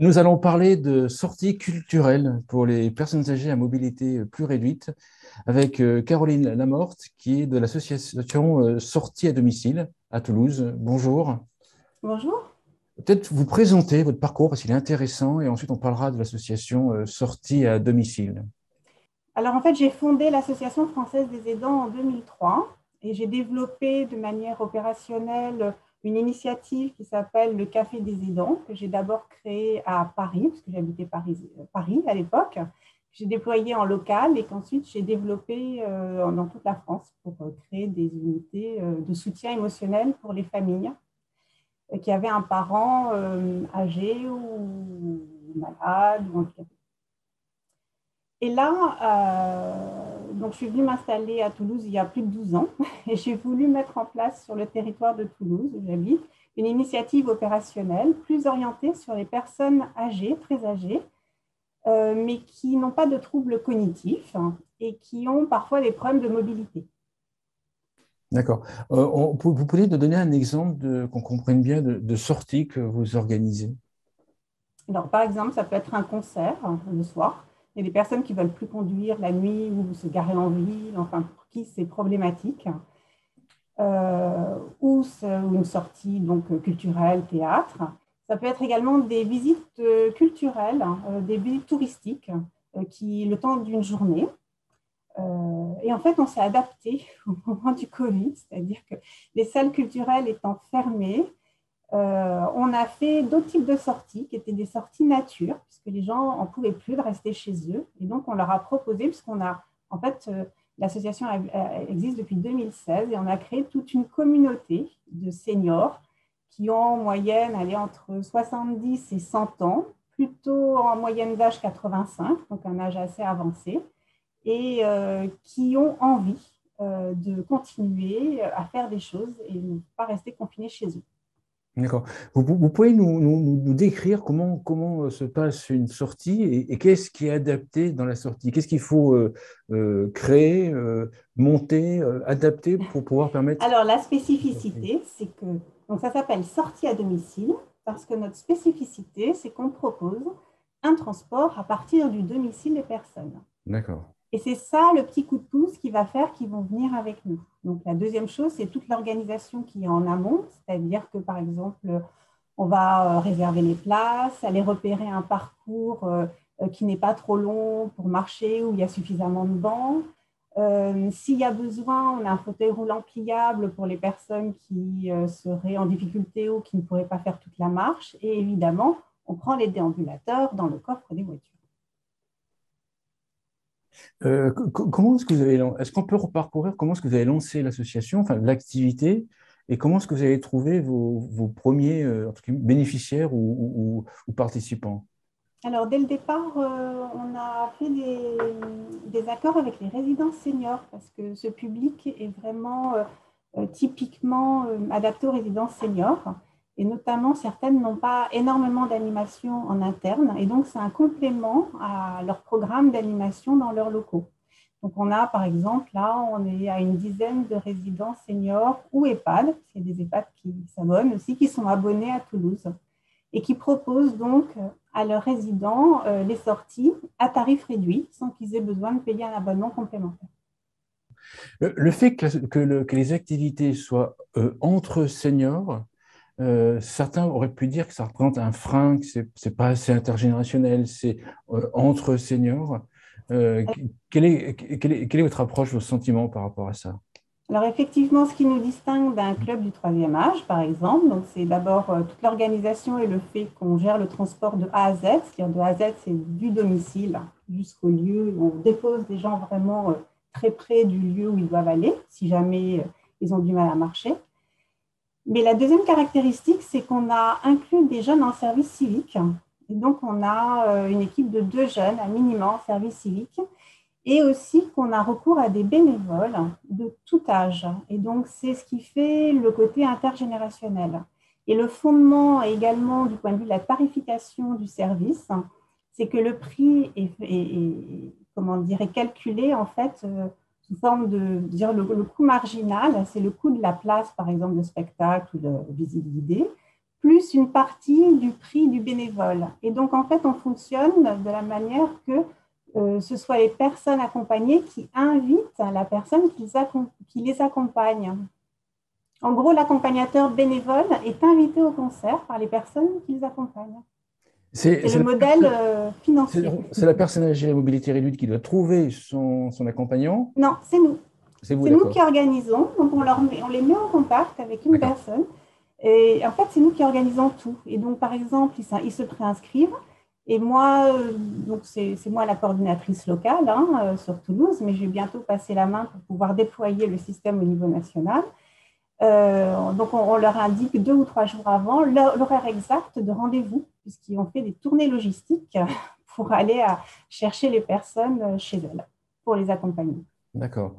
Nous allons parler de sorties culturelles pour les personnes âgées à mobilité plus réduite avec Caroline Lamorte, qui est de l'association Sorties à domicile à Toulouse. Bonjour. Bonjour. Peut-être vous présenter votre parcours parce qu'il est intéressant et ensuite on parlera de l'association Sorties à domicile. Alors en fait, j'ai fondé l'Association française des aidants en 2003 et j'ai développé de manière opérationnelle une initiative qui s'appelle le Café des aidants, que j'ai d'abord créé à Paris, parce que j'habitais Paris à l'époque. J'ai déployé en local et qu'ensuite j'ai développé dans toute la France pour créer des unités de soutien émotionnel pour les familles qui avaient un parent âgé ou malade ou handicapé. Et là, donc je suis venue m'installer à Toulouse il y a plus de 12 ans et j'ai voulu mettre en place sur le territoire de Toulouse, où j'habite, une initiative opérationnelle plus orientée sur les personnes âgées, très âgées, mais qui n'ont pas de troubles cognitifs et qui ont parfois des problèmes de mobilité. D'accord. Vous pouvez nous donner un exemple qu'on comprenne bien de sortie que vous organisez? Alors, par exemple, ça peut être un concert le soir. Il y a des personnes qui ne veulent plus conduire la nuit ou se garer en ville, enfin, pour qui c'est problématique. Ou une sortie donc, culturelle, théâtre. Ça peut être également des visites culturelles, des visites touristiques qui, le temps d'une journée. Et en fait, on s'est adapté au moment du Covid, c'est-à-dire que les salles culturelles étant fermées, on a fait d'autres types de sorties qui étaient des sorties nature, puisque les gens n'en pouvaient plus de rester chez eux. Et donc, on leur a proposé, puisqu'on a, en fait, l'association existe depuis 2016 et on a créé toute une communauté de seniors qui ont en moyenne allé entre 70 et 100 ans, plutôt en moyenne d'âge 85, donc un âge assez avancé, et qui ont envie de continuer à faire des choses et ne pas rester confinés chez eux. D'accord. Vous pouvez nous décrire comment se passe une sortie et qu'est-ce qui est adapté dans la sortie? Qu'est-ce qu'il faut créer, monter, adapter pour pouvoir permettre... Alors, la spécificité, c'est que donc ça s'appelle sortie à domicile parce que notre spécificité, c'est qu'on propose un transport à partir du domicile des personnes. D'accord. Et c'est ça le petit coup de pouce qui va faire qu'ils vont venir avec nous. Donc, la deuxième chose, c'est toute l'organisation qui est en amont, c'est-à-dire que, par exemple, on va réserver les places, aller repérer un parcours qui n'est pas trop long pour marcher, où il y a suffisamment de bancs. S'il y a besoin, on a un fauteuil roulant pliable pour les personnes qui seraient en difficulté ou qui ne pourraient pas faire toute la marche. Et évidemment, on prend les déambulateurs dans le coffre des voitures. Comment est-ce que vous avez, est-ce qu'on peut reparcourir comment est-ce que vous avez lancé l'association, enfin l'activité, et comment est-ce que vous avez trouvé vos premiers en tout cas, bénéficiaires ou participants? Alors, dès le départ, on a fait des accords avec les résidences seniors parce que ce public est vraiment typiquement adapté aux résidences seniors. Et notamment, certaines n'ont pas énormément d'animation en interne. Et donc, c'est un complément à leur programme d'animation dans leurs locaux. Donc, on a, par exemple, là, on est à une dizaine de résidences seniors ou EHPAD. C'est des EHPAD qui s'abonnent aussi, qui sont abonnés à Toulouse et qui proposent donc à leurs résidents les sorties à tarif réduit sans qu'ils aient besoin de payer un abonnement complémentaire. Le fait que les activités soient entre seniors, certains auraient pu dire que ça représente un frein, que c'est pas assez intergénérationnel, c'est entre seniors. Quelle est votre approche, vos sentiments par rapport à ça? Alors effectivement, ce qui nous distingue d'un club du troisième âge, par exemple, donc c'est d'abord toute l'organisation et le fait qu'on gère le transport de A à Z, c'est-à-dire de A à Z, c'est du domicile jusqu'au lieu où on dépose des gens vraiment très près du lieu où ils doivent aller, si jamais ils ont du mal à marcher. Mais la deuxième caractéristique, c'est qu'on a inclus des jeunes en service civique. Et donc, on a une équipe de 2 jeunes, à minima, en service civique. Et aussi qu'on a recours à des bénévoles de tout âge. Et donc, c'est ce qui fait le côté intergénérationnel. Et le fondement également du point de vue de la tarification du service, c'est que le prix comment dire, est calculé en fait sous forme de dire le coût marginal, c'est le coût de la place, par exemple, de spectacle ou de visite guidée, plus une partie du prix du bénévole. Et donc, en fait, on fonctionne de la manière que ce soit les personnes accompagnées qui invitent la personne qui les accompagne. En gros, l'accompagnateur bénévole est invité au concert par les personnes qui les accompagnent. C'est le modèle financier. C'est la personne âgée à mobilité réduite qui doit trouver son accompagnant. Non, c'est nous. C'est vous, C'est nous d'accord. qui organisons. Donc, on les met en contact avec une personne. Et en fait, c'est nous qui organisons tout. Et donc, par exemple, ils se préinscrivent. Et moi, donc c'est moi la coordinatrice locale sur Toulouse, mais je vais bientôt passer la main pour pouvoir déployer le système au niveau national. Donc, on leur indique 2 ou 3 jours avant l'horaire exact de rendez-vous, puisqu'ils ont fait des tournées logistiques pour aller chercher les personnes chez elles, pour les accompagner. D'accord.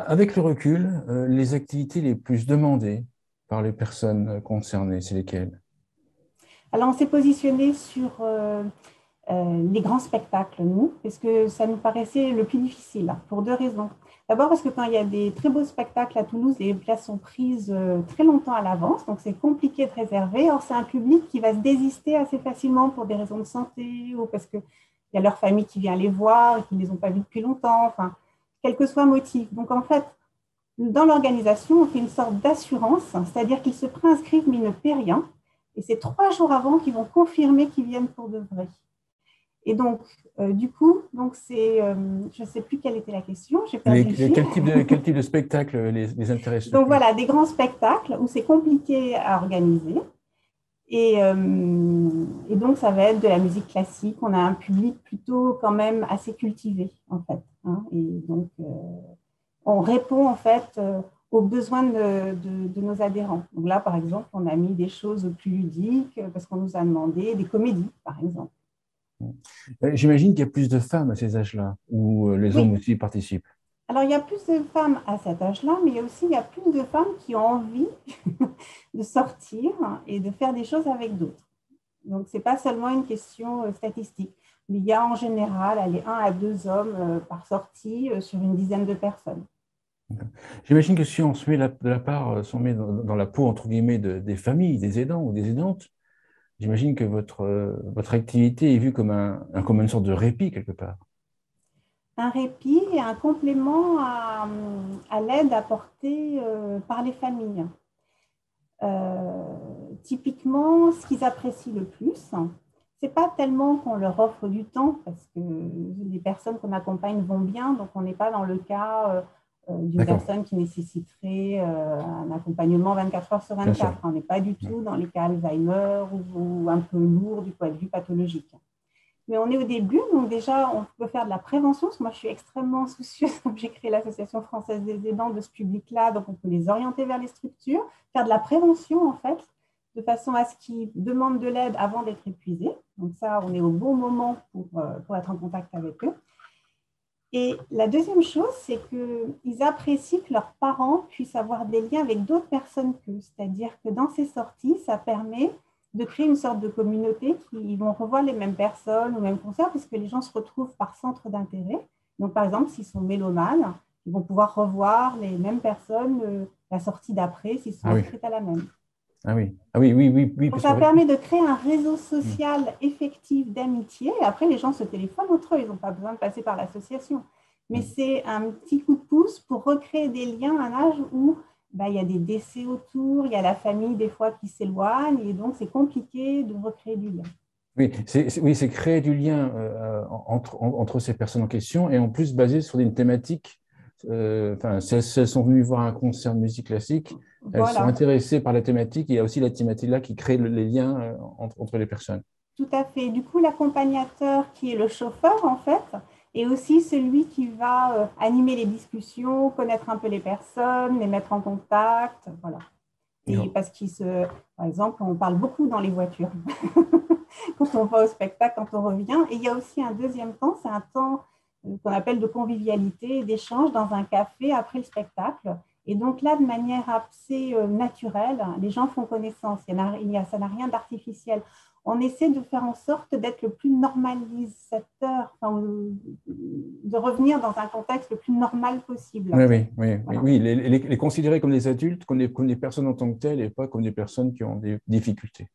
Avec le recul, les activités les plus demandées par les personnes concernées, c'est lesquelles? Alors, on s'est positionné sur les grands spectacles, nous, parce que ça nous paraissait le plus difficile, pour 2 raisons. D'abord parce que quand il y a des très beaux spectacles à Toulouse, les places sont prises très longtemps à l'avance, donc c'est compliqué de réserver. Or, c'est un public qui va se désister assez facilement pour des raisons de santé ou parce qu'il y a leur famille qui vient les voir et qui ne les ont pas vus depuis longtemps, enfin, quel que soit le motif. Donc, en fait, dans l'organisation, on fait une sorte d'assurance, c'est-à-dire qu'ils se préinscrivent mais ils ne paient rien. Et c'est 3 jours avant qu'ils vont confirmer qu'ils viennent pour de vrai. Et donc, du coup, je ne sais plus quelle était la question. J'ai perdu le fil. Quel type de spectacle les intéresse? Donc voilà, des grands spectacles où c'est compliqué à organiser. Et donc, ça va être de la musique classique. On a un public plutôt quand même assez cultivé, en fait. Et donc, on répond en fait aux besoins de nos adhérents. Donc là, par exemple, on a mis des choses plus ludiques parce qu'on nous a demandé des comédies, par exemple. J'imagine qu'il y a plus de femmes à ces âges-là, où les hommes aussi participent. Alors, il y a plus de femmes à cet âge-là, mais il y a plus de femmes qui ont envie de sortir et de faire des choses avec d'autres. Donc, ce n'est pas seulement une question statistique. Il y a en général 1 à 2 hommes par sortie sur une dizaine de personnes. J'imagine que si on se met s'on met dans la peau, entre guillemets, des familles, des aidants ou des aidantes, j'imagine que votre activité est vue comme une sorte de répit quelque part. Un répit et un complément à l'aide apportée par les familles. Typiquement, ce qu'ils apprécient le plus, c'est pas tellement qu'on leur offre du temps, parce que les personnes qu'on accompagne vont bien, donc on n'est pas dans le cas d'une personne qui nécessiterait un accompagnement 24 heures sur 24. On n'est pas du tout dans les cas Alzheimer ou un peu lourd du point de vue pathologique. Mais on est au début, donc déjà, on peut faire de la prévention, parce que moi, je suis extrêmement soucieuse, comme j'ai créé l'Association française des aidants, de ce public-là, donc on peut les orienter vers les structures, faire de la prévention, en fait, de façon à ce qu'ils demandent de l'aide avant d'être épuisés. Donc ça, on est au bon moment pour être en contact avec eux. Et la deuxième chose, c'est qu'ils apprécient que leurs parents puissent avoir des liens avec d'autres personnes qu'eux. C'est-à-dire que dans ces sorties, ça permet de créer une sorte de communauté qui vont revoir les mêmes personnes, aux mêmes concerts, puisque les gens se retrouvent par centre d'intérêt. Donc, par exemple, s'ils sont mélomanes, ils vont pouvoir revoir les mêmes personnes la sortie d'après, s'ils sont inscrits à la même. Oui. Donc, ça permet de créer un réseau social effectif d'amitié. Et après, les gens se téléphonent entre eux. Ils n'ont pas besoin de passer par l'association. Mais c'est un petit coup de pouce pour recréer des liens à un âge où il y a des décès autour, il y a la famille des fois qui s'éloigne, et donc c'est compliqué de recréer du lien. Oui, c'est créer du lien entre ces personnes en question, et en plus basé sur une thématique. Si elles sont venues voir un concert de musique classique, elles sont intéressées par la thématique. Il y a aussi la thématique là qui crée les liens entre les personnes. Tout à fait. Du coup, l'accompagnateur qui est le chauffeur, en fait, est aussi celui qui va animer les discussions, connaître un peu les personnes, les mettre en contact, voilà. Et parce par exemple, on parle beaucoup dans les voitures quand on va au spectacle, quand on revient. Et il y a aussi un deuxième temps, c'est un temps qu'on appelle de convivialité et d'échange dans un café après le spectacle. Et donc là, de manière assez naturelle, les gens font connaissance. Ça n'a rien d'artificiel. on essaie de faire en sorte d'être le plus normalisateur, enfin, de revenir dans un contexte le plus normal possible. Oui, oui, oui, Voilà. oui. Les considérer comme des adultes, comme des personnes en tant que telles et pas comme des personnes qui ont des difficultés.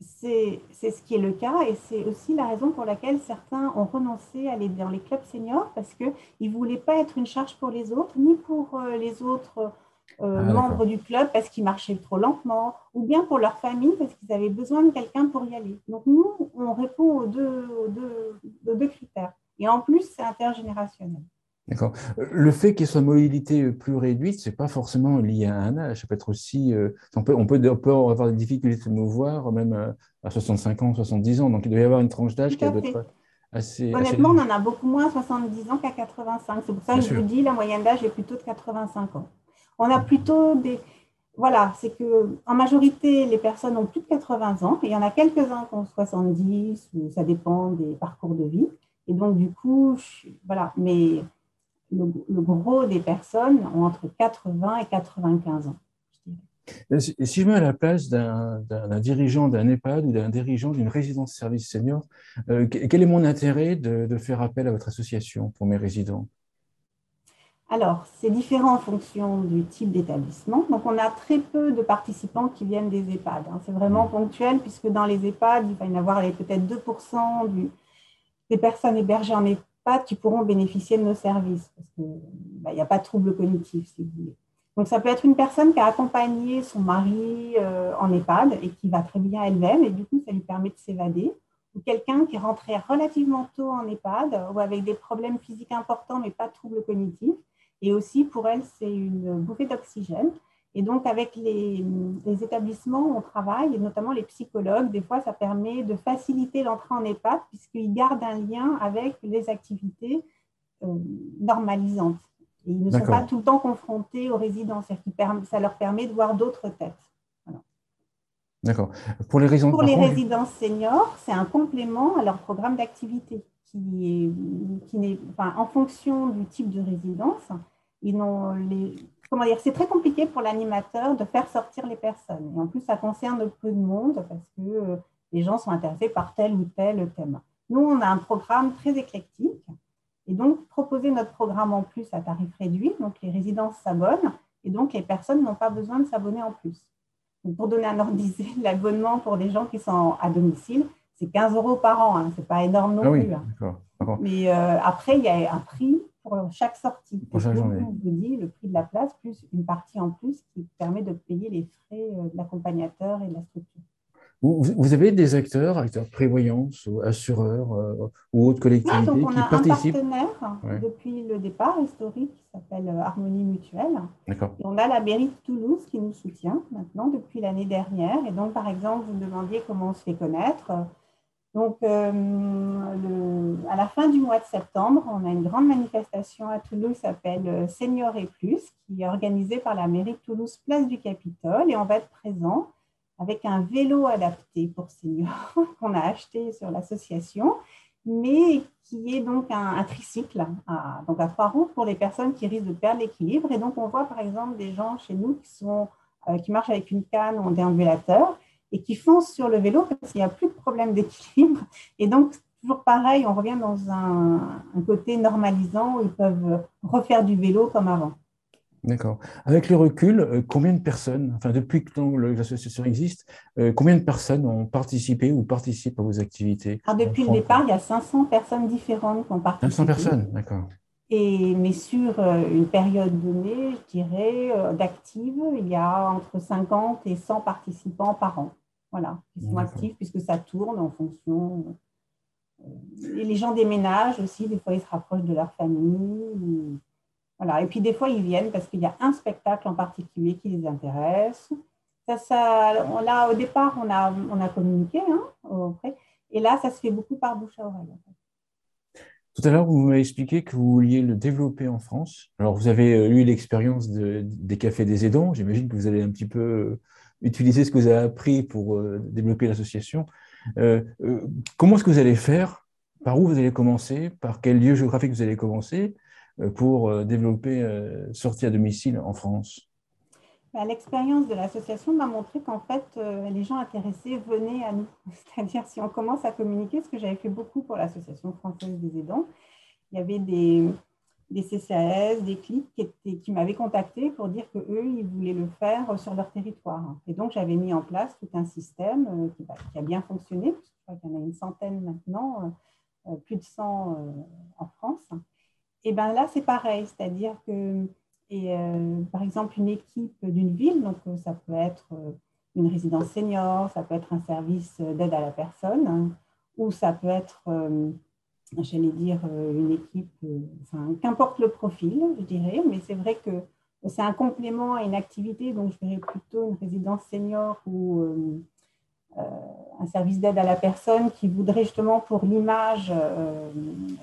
C'est ce qui est le cas et c'est aussi la raison pour laquelle certains ont renoncé à aller dans les clubs seniors parce qu'ils ne voulaient pas être une charge pour les autres, ni pour les autres Ah, d'accord. membres du club parce qu'ils marchaient trop lentement, ou bien pour leur famille parce qu'ils avaient besoin de quelqu'un pour y aller. Donc nous, on répond aux deux critères. Et en plus, c'est intergénérationnel. D'accord. Le fait qu'il y ait une mobilité plus réduite, c'est pas forcément lié à un âge. Ça peut être aussi, on peut avoir des difficultés de se mouvoir même à 65 ans, 70 ans. Donc il doit y avoir une tranche d'âge Tout qui à doit fait. être assez Honnêtement, on large. en a beaucoup moins à 70 ans qu'à 85. C'est pour ça Bien que je vous sûr. dis, la moyenne d'âge est plutôt de 85 ans. On a plutôt des... Voilà, c'est que en majorité, les personnes ont plus de 80 ans, et il y en a quelques-uns qui ont 70, ou ça dépend des parcours de vie. Et donc, du coup, voilà, mais le gros des personnes ont entre 80 et 95 ans. Et si je me mets à la place d'un dirigeant d'un EHPAD ou d'un dirigeant d'une résidence service senior, quel est mon intérêt de faire appel à votre association pour mes résidents? Alors, c'est différent en fonction du type d'établissement. Donc, on a très peu de participants qui viennent des EHPAD. C'est vraiment Hmm. ponctuel, puisque dans les EHPAD, il va y en avoir peut-être 2% des personnes hébergées en EHPAD qui pourront bénéficier de nos services, parce qu'il n'y a pas de trouble cognitif, si vous voulez. Donc, ça peut être une personne qui a accompagné son mari en EHPAD et qui va très bien elle-même, et du coup, ça lui permet de s'évader. Ou quelqu'un qui est rentré relativement tôt en EHPAD ou avec des problèmes physiques importants, mais pas de troubles cognitifs. Et aussi, pour elle, c'est une bouffée d'oxygène. Et donc, avec les établissements où on travaille, et notamment les psychologues, des fois, ça permet de faciliter l'entrée en EHPAD puisqu'ils gardent un lien avec les activités normalisantes. Et ils ne sont pas D'accord, tout le temps confrontés aux résidents. Ça leur permet de voir d'autres têtes. Voilà. d'accord. Pour les raisons, Pour par les contre, résidences seniors, c'est un complément à leur programme d'activité en fonction du type de résidence, comment dire, c'est très compliqué pour l'animateur de faire sortir les personnes. Et en plus, ça concerne peu de monde parce que les gens sont intéressés par tel ou tel thème. Nous, on a un programme très éclectique et donc proposer notre programme en plus à tarif réduit. Donc, les résidences s'abonnent et donc les personnes n'ont pas besoin de s'abonner en plus. Donc, pour donner un ordre d'idée, l'abonnement pour les gens qui sont à domicile, c'est 15 € par an. Ce n'est pas énorme non ah oui, plus. d'accord, d'accord, Mais après, il y a un prix pour chaque sortie. pour Et chaque donc, journée. on vous dit le prix de la place plus une partie en plus qui permet de payer les frais de l'accompagnateur et de la structure. Vous avez des acteurs, acteurs de prévoyance ou assureurs ou autres Oui, donc collectivités on qui a un participent? partenaire Ouais, depuis le départ historique qui s'appelle Harmonie Mutuelle. d'accord. Et on a la mairie de Toulouse qui nous soutient maintenant depuis l'année dernière. Et donc, par exemple, vous me demandiez comment on se fait connaître. Donc, à la fin du mois de septembre, on a une grande manifestation à Toulouse qui s'appelle Senior et Plus, qui est organisée par la mairie de Toulouse, place du Capitole. Et on va être présent avec un vélo adapté pour seniors qu'on a acheté sur l'association, mais qui est donc un tricycle, donc à 3 roues pour les personnes qui risquent de perdre l'équilibre. Et donc, on voit par exemple des gens chez nous qui marchent avec une canne ou un déambulateur et qui foncent sur le vélo parce qu'il n'y a plus de problème d'équilibre. Et donc, toujours pareil, on revient dans un côté normalisant où ils peuvent refaire du vélo comme avant. D'accord. Avec le recul, combien de personnes, enfin depuis que l'association existe, combien de personnes ont participé ou participent à vos activités Alors, en depuis le France? départ, il y a 500 personnes différentes qui ont 500 participé. personnes, d'accord. Mais sur une période donnée, je dirais, d'active, il y a entre 50 et 100 participants par an. Voilà, qui sont D'accord. actifs puisque ça tourne en fonction. Et les gens déménagent aussi, des fois ils se rapprochent de leur famille. Voilà. Et puis des fois ils viennent parce qu'il y a un spectacle en particulier qui les intéresse. Là, au départ, on a communiqué auprès, et là, ça se fait beaucoup par bouche à oreille. Tout à l'heure, vous m'avez expliqué que vous vouliez le développer en France. Alors, vous avez eu l'expérience des cafés des aidants. J'imagine que vous allez un petit peu utiliser ce que vous avez appris pour développer l'association. Comment est-ce que vous allez faire? Par où vous allez commencer? Par quel lieu géographique vous allez commencer pour développer sortie à domicile en France? L'expérience de l'association m'a montré qu'en fait, les gens intéressés venaient à nous. C'est-à-dire, si on commence à communiquer, ce que j'avais fait beaucoup pour l'Association française des aidants, il y avait des CCAS, des CLIC qui m'avaient contacté pour dire qu'eux, ils voulaient le faire sur leur territoire. Et donc, j'avais mis en place tout un système qui a bien fonctionné, parce que je crois qu'il y en a une centaine maintenant, plus de 100 en France. Et bien là, c'est pareil, c'est-à-dire que, par exemple, une équipe d'une ville, donc ça peut être une résidence senior, ça peut être un service d'aide à la personne, hein, ou ça peut être, j'allais dire, une équipe, enfin, qu'importe le profil, je dirais, mais c'est vrai que c'est un complément à une activité, donc je dirais plutôt une résidence senior ou un service d'aide à la personne qui voudrait justement pour l'image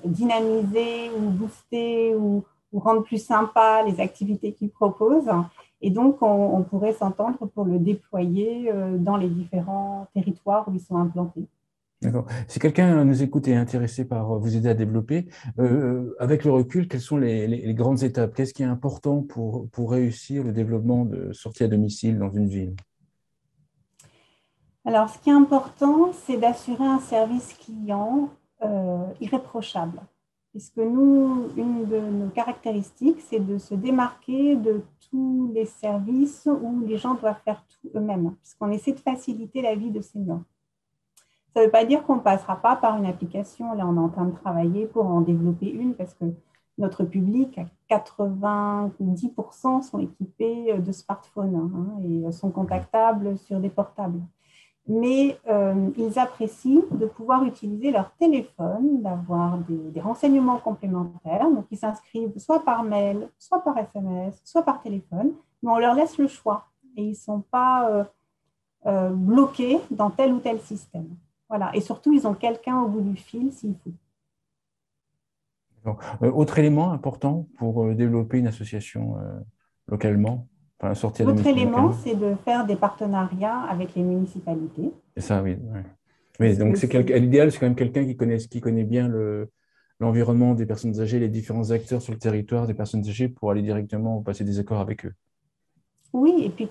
dynamiser ou booster ou rendre plus sympa les activités qu'il propose. Et donc, on pourrait s'entendre pour le déployer dans les différents territoires où ils sont implantés. D'accord. Si quelqu'un nous écoute et est intéressé par vous aider à développer, avec le recul, quelles sont les grandes étapes? Qu'est-ce qui est important pour réussir le développement de sortie à domicile dans une ville? Alors, ce qui est important, c'est d'assurer un service client irréprochable. Puisque nous, une de nos caractéristiques, c'est de se démarquer de tous les services où les gens doivent faire tout eux-mêmes, puisqu'on essaie de faciliter la vie de ces gens. Ça ne veut pas dire qu'on ne passera pas par une application. Là, on est en train de travailler pour en développer une, parce que notre public, à 90% sont équipés de smartphones hein, et sont contactables sur des portables. Mais ils apprécient de pouvoir utiliser leur téléphone, d'avoir des renseignements complémentaires. Donc, ils s'inscrivent soit par mail, soit par SMS, soit par téléphone, mais on leur laisse le choix et ils ne sont pas bloqués dans tel ou tel système. Voilà. Et surtout, ils ont quelqu'un au bout du fil s'il faut. Autre élément important pour développer une association localement, enfin, sortie à L'autre domicile élément, localement. c'est de faire des partenariats avec les municipalités. C'est ça, oui. Ouais. Oui, Parce donc que c'est quelqu'un, l'idéal, c'est quand même quelqu'un qui connaît bien l'environnement des personnes âgées, les différents acteurs sur le territoire des personnes âgées pour aller directement passer des accords avec eux. oui, et puis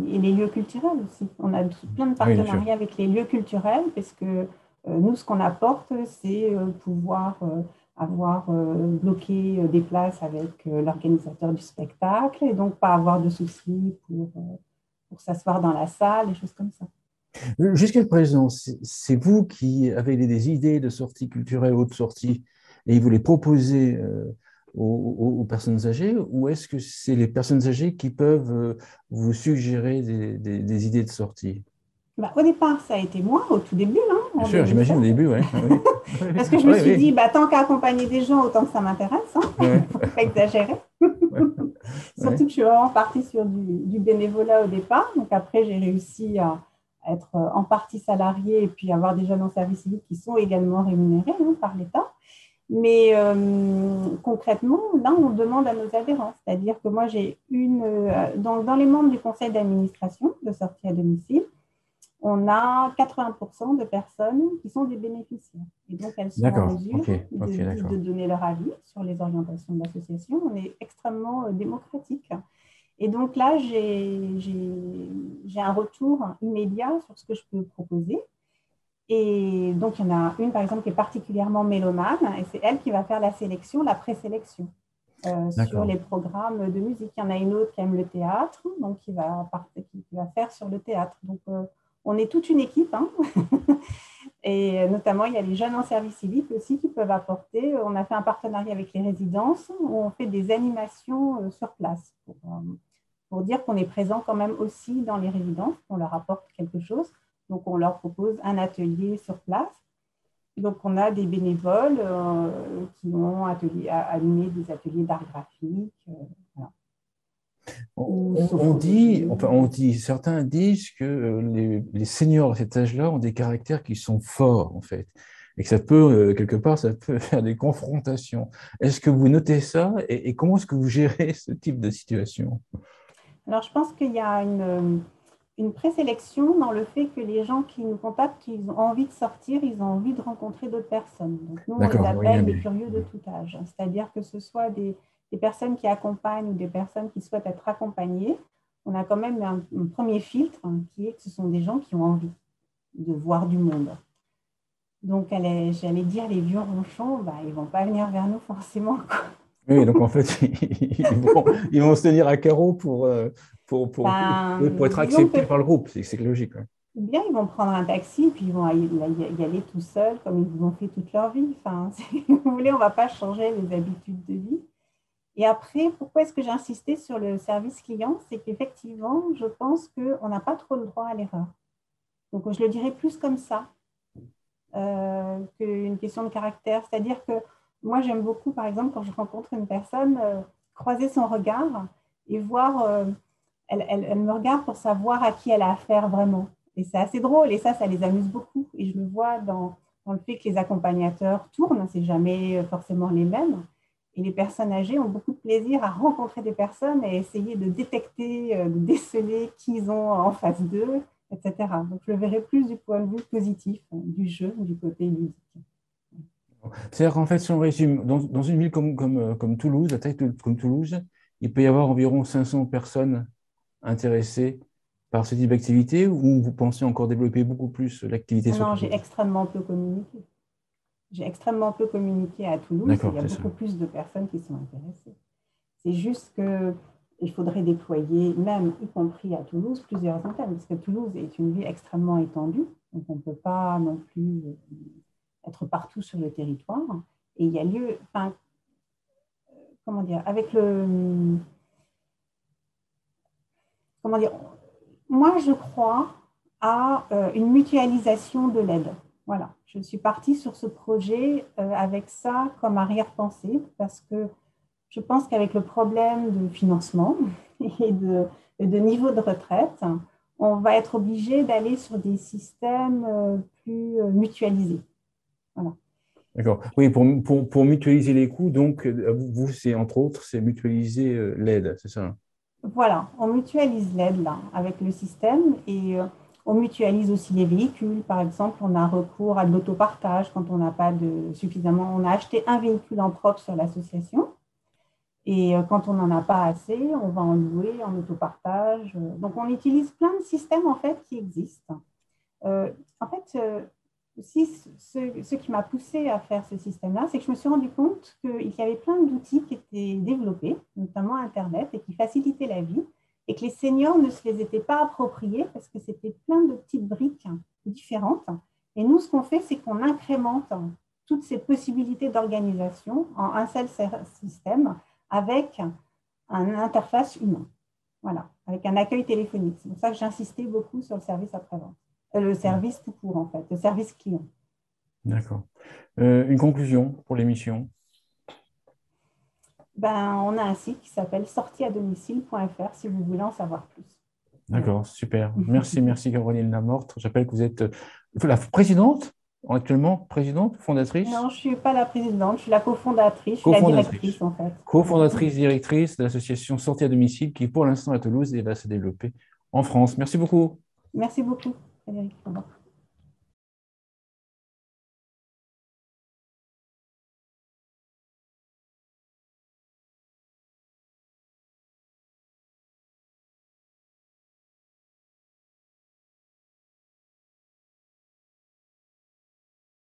et les lieux culturels aussi. On a plein de Ah oui, bien sûr. partenariats avec les lieux culturels parce que nous, ce qu'on apporte, c'est pouvoir avoir bloqué des places avec l'organisateur du spectacle et donc pas avoir de soucis pour s'asseoir dans la salle, des choses comme ça. Jusqu'à présent, c'est vous qui avez des idées de sorties culturelles ou de sorties et vous les proposez aux personnes âgées, ou est-ce que c'est les personnes âgées qui peuvent vous suggérer des idées de sortie? Bah, au départ, ça a été moi, au tout début, hein, Bien en sûr, j'imagine 2016. au début, oui. Oui, Parce que je me oui, suis dit, oui. bah, tant qu'à accompagner des gens, autant que ça m'intéresse. Hein. Il Ouais, ne faut pas exagérer. ouais, Surtout que je suis vraiment partie sur du bénévolat au départ. Donc après, j'ai réussi à être en partie salariée et puis avoir des jeunes en service civique qui sont également rémunérés hein, par l'État. Mais concrètement, là, on demande à nos adhérents. C'est-à-dire que moi, j'ai dans les membres du conseil d'administration de sortie à domicile, on a 80% de personnes qui sont des bénéficiaires. Et donc, elles sont en d'accord, mesure ok, ok, de d'accord. donner leur avis sur les orientations de l'association. On est extrêmement démocratique. Et donc là, j'ai un retour immédiat sur ce que je peux proposer. Et donc, il y en a une, par exemple, qui est particulièrement mélomane, et c'est elle qui va faire la sélection, la présélection sur D'accord. les programmes de musique. Il y en a une autre qui aime le théâtre, donc qui va faire sur le théâtre. Donc, on est toute une équipe, hein. Et notamment, il y a les jeunes en service civique aussi qui peuvent apporter. On a fait un partenariat avec les résidences où on fait des animations sur place pour dire qu'on est présent quand même aussi dans les résidences, qu'on leur apporte quelque chose. Donc, on leur propose un atelier sur place. Donc, on a des bénévoles qui ont animé des ateliers d'art graphique. Voilà. Ou sophrologie. Certains disent que les seniors à cet âge-là ont des caractères qui sont forts, en fait, et que ça peut, quelque part, ça peut faire des confrontations. Est-ce que vous notez ça et comment est-ce que vous gérez ce type de situation? Alors, je pense qu'il y a une présélection dans le fait que les gens qui nous contactent, ils ont envie de sortir, ils ont envie de rencontrer d'autres personnes. Donc, nous, on les D'accord, oui, appelle les mais curieux de tout âge. C'est-à-dire que ce soit des personnes qui accompagnent ou des personnes qui souhaitent être accompagnées. on a quand même un premier filtre qui est que ce sont des gens qui ont envie de voir du monde. Donc, j'allais dire, les vieux ronchons, bah, ils ne vont pas venir vers nous forcément. Oui, donc en fait, ils vont se tenir à carreau pour, pour, pour être Disons que acceptés par le groupe. C'est logique. Ouais. ou bien ils vont prendre un taxi, puis ils vont y aller tout seuls, comme ils l'ont fait toute leur vie. Enfin, si vous voulez, on ne va pas changer les habitudes de vie. Et après, pourquoi est-ce que j'ai insisté sur le service client? C'est qu'effectivement, je pense qu'on n'a pas trop le droit à l'erreur. Donc, je le dirais plus comme ça qu'une question de caractère. C'est-à-dire que moi, j'aime beaucoup, par exemple, quand je rencontre une personne, croiser son regard et voir, elle me regarde pour savoir à qui elle a affaire vraiment. Et c'est assez drôle et ça les amuse beaucoup. Et je le vois dans le fait que les accompagnateurs tournent, c'est jamais forcément les mêmes. Et les personnes âgées ont beaucoup de plaisir à rencontrer des personnes et essayer de détecter, de déceler qui ils ont en face d'eux, etc. Donc, je le verrai plus du point de vue positif, du jeu, du côté ludique. C'est-à-dire qu'en fait, si on résume, dans une ville comme Toulouse, comme Toulouse, il peut y avoir environ 500 personnes intéressées par ce type d'activité, ou vous pensez encore développer beaucoup plus l'activité Ah sur non, Toulouse? j'ai extrêmement peu communiqué. J'ai extrêmement peu communiqué à Toulouse et il D'accord, y a c'est ça. beaucoup plus de personnes qui sont intéressées. C'est juste qu'il faudrait déployer, même y compris à Toulouse, plusieurs antennes, parce que Toulouse est une ville extrêmement étendue, donc on ne peut pas non plus être partout sur le territoire. Et il y a lieu, enfin, comment dire, comment dire, moi je crois à une mutualisation de l'aide. Voilà, je suis partie sur ce projet avec ça comme arrière-pensée, parce que je pense qu'avec le problème de financement et de niveau de retraite, on va être obligé d'aller sur des systèmes plus mutualisés. Voilà. D'accord. Oui, pour mutualiser les coûts, donc, vous, c'est entre autres, c'est mutualiser l'aide, c'est ça? Voilà, on mutualise l'aide là avec le système et on mutualise aussi les véhicules. Par exemple, on a recours à de l'autopartage quand on n'a pas suffisamment. On a acheté un véhicule en propre sur l'association et quand on n'en a pas assez, on va en louer en autopartage. Donc, on utilise plein de systèmes en fait qui existent. Euh, en fait, aussi, ce qui m'a poussé à faire ce système-là, c'est que je me suis rendu compte qu'il y avait plein d'outils qui étaient développés, notamment Internet, et qui facilitaient la vie, et que les seniors ne se les étaient pas appropriés parce que c'était plein de petites briques différentes. Et nous, ce qu'on fait, c'est qu'on incrémente toutes ces possibilités d'organisation en un seul système avec une interface humaine. Voilà, avec un accueil téléphonique. C'est pour ça que j'insistais beaucoup sur le service après-vente. Le service tout court, en fait, le service client. D'accord. Une conclusion pour l'émission? Ben, on a un site qui s'appelle sortieadomicile.fr si vous voulez en savoir plus. Voilà. D'accord, super. Merci Caroline Lamortre. J'appelle que vous êtes la présidente, actuellement présidente, Non, fondatrice, je ne suis pas la présidente, je suis la cofondatrice, je suis la cofondatrice, directrice en fait. cofondatrice, directrice de l'association Sortie à domicile qui, pour l'instant, est à Toulouse et va se développer en France. Merci beaucoup. Merci beaucoup, Frédéric. Au revoir.